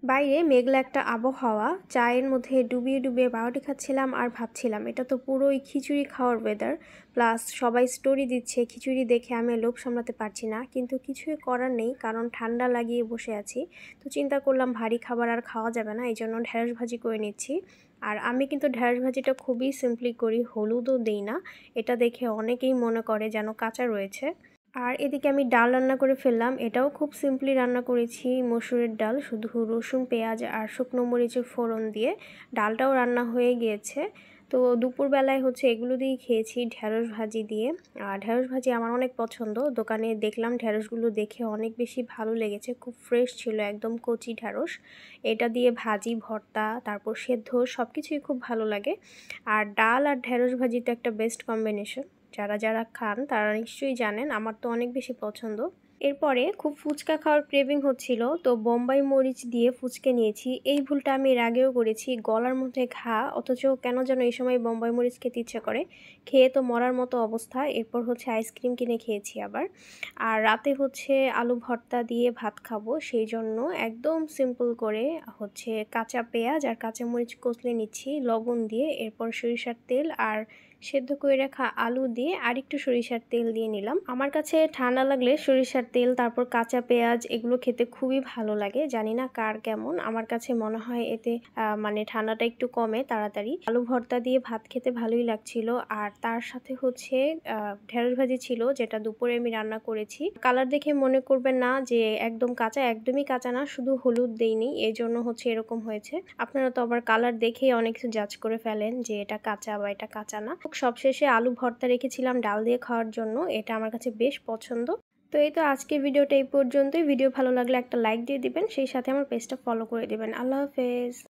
বাইরে মেঘলা একটা আবহাওয়া, চায়ের মধ্যে ডুবিয়ে ডুবিয়ে পাউরুটি খাচ্ছিলাম আর ভাবছিলাম এটা তো পুরোই খিচুড়ি খাওয়ার ওয়েদার। প্লাস সবাই স্টোরি দিচ্ছে খিচুড়ি দেখে আমি লোভ সামলাতে পারছি না, কিন্তু কিছুই করার নেই কারণ ঠান্ডা লাগিয়ে বসে আছি। তো চিন্তা করলাম ভারী খাবার আর খাওয়া যাবে না, এই জন্য ঢেঁড়স ভাজি করে নিচ্ছি। আর আমি কিন্তু ঢেঁড়স ভাজিটা খুবই সিম্পলি করি, হলুদও দেই না। এটা দেখে অনেকেই মনে করে যেন কাঁচা রয়েছে। আর এদিকে আমি ডাল রান্না করে ফেললাম, এটাও খুব সিম্পলি রান্না করেছি, মসুরের ডাল, শুধু রসুন পেঁয়াজ আর শুকনো মরিচের ফোড়ন দিয়ে ডালটাও রান্না হয়ে গিয়েছে। তো দুপুরবেলায় এগুলো দিয়েই খেয়েছি, ঢেঁড়স ভাজি দিয়ে। আর ঢেঁড়স ভাজি আমার অনেক পছন্দ, দোকানে দেখলাম ঢেঁড়সগুলো দেখে অনেক বেশি ভালো লেগেছে, খুব ফ্রেশ ছিল, একদম কচি ঢেঁড়স। এটা দিয়ে ভাজি, ভর্তা, তারপর সেদ্ধ সব কিছুই খুব ভালো লাগে। আর ডাল আর ঢেঁড়স ভাজি তো একটা বেস্ট কম্বিনেশন, যারা যারা খান তারা নিশ্চয়ই জানেন, আমার তো অনেক বেশি পছন্দ। এরপরে খুব ফুচকা খাওয়ার ক্রেভিং হচ্ছিল, তো বোম্বাই মরিচ দিয়ে ফুচকা নিয়েছি। এই ভুলটা আমি এর আগেও করেছি, গলার মধ্যে ঘা, অথচ কেন যেন এই সময় বোম্বাই মরিচ খেতে ইচ্ছে করে। খেয়ে তো মরার মতো অবস্থা। এরপর আইসক্রিম কিনে খেয়েছি আবার। আর রাতে আলু ভর্তা দিয়ে ভাত খাবো, সেই জন্য একদম সিম্পল করে কাঁচা পেঁয়াজ আর কাঁচা মরিচ কষলে নিচ্ছি লবণ দিয়ে, এরপর সরিষার তেল আর সেদ্ধ করে রাখা আলু দিয়ে আরেকটু সরিষার তেল দিয়ে নিলাম। আমার কাছে ঠান্ডা লাগলে সরিষার তেল, তারপর কাঁচা পেঁয়াজ, এগুলো খেতে খুবই ভালো লাগে। জানি না কার কেমন, আমার কাছে মনে হয় এতে মানে ঠান্ডাটা একটু কমে তাড়াতাড়ি। আলু ভর্তা দিয়ে ভাত খেতে ভালোই লাগছিল। আর তার সাথে ঢেঁড়স ভাজি ছিল, যেটা দুপুরে আমি রান্না করেছি। কালার দেখে মনে করবেন না যে একদম কাঁচা, একদমই কাঁচা না, শুধু হলুদ দেইনি, এই জন্য এরকম হয়েছে। আপনারা তো আবার কালার দেখেই অনেক কিছু জাজ করে ফেলেন যে এটা কাঁচা বা এটা কাঁচা না। সবশেষে আলু ভর্তা রেখেছিলাম ডাল দিয়ে খাওয়ার জন্য, এটা আমার কাছে বেশ পছন্দ। তো এই তো আজকের ভিডিওটা এই পর্যন্তই। ভিডিও ভালো লাগলে একটা লাইক দিয়ে দিবেন, সেই সাথে আমার পেজটা ফলো করে দিবেন। আল্লাহ হাফেজ।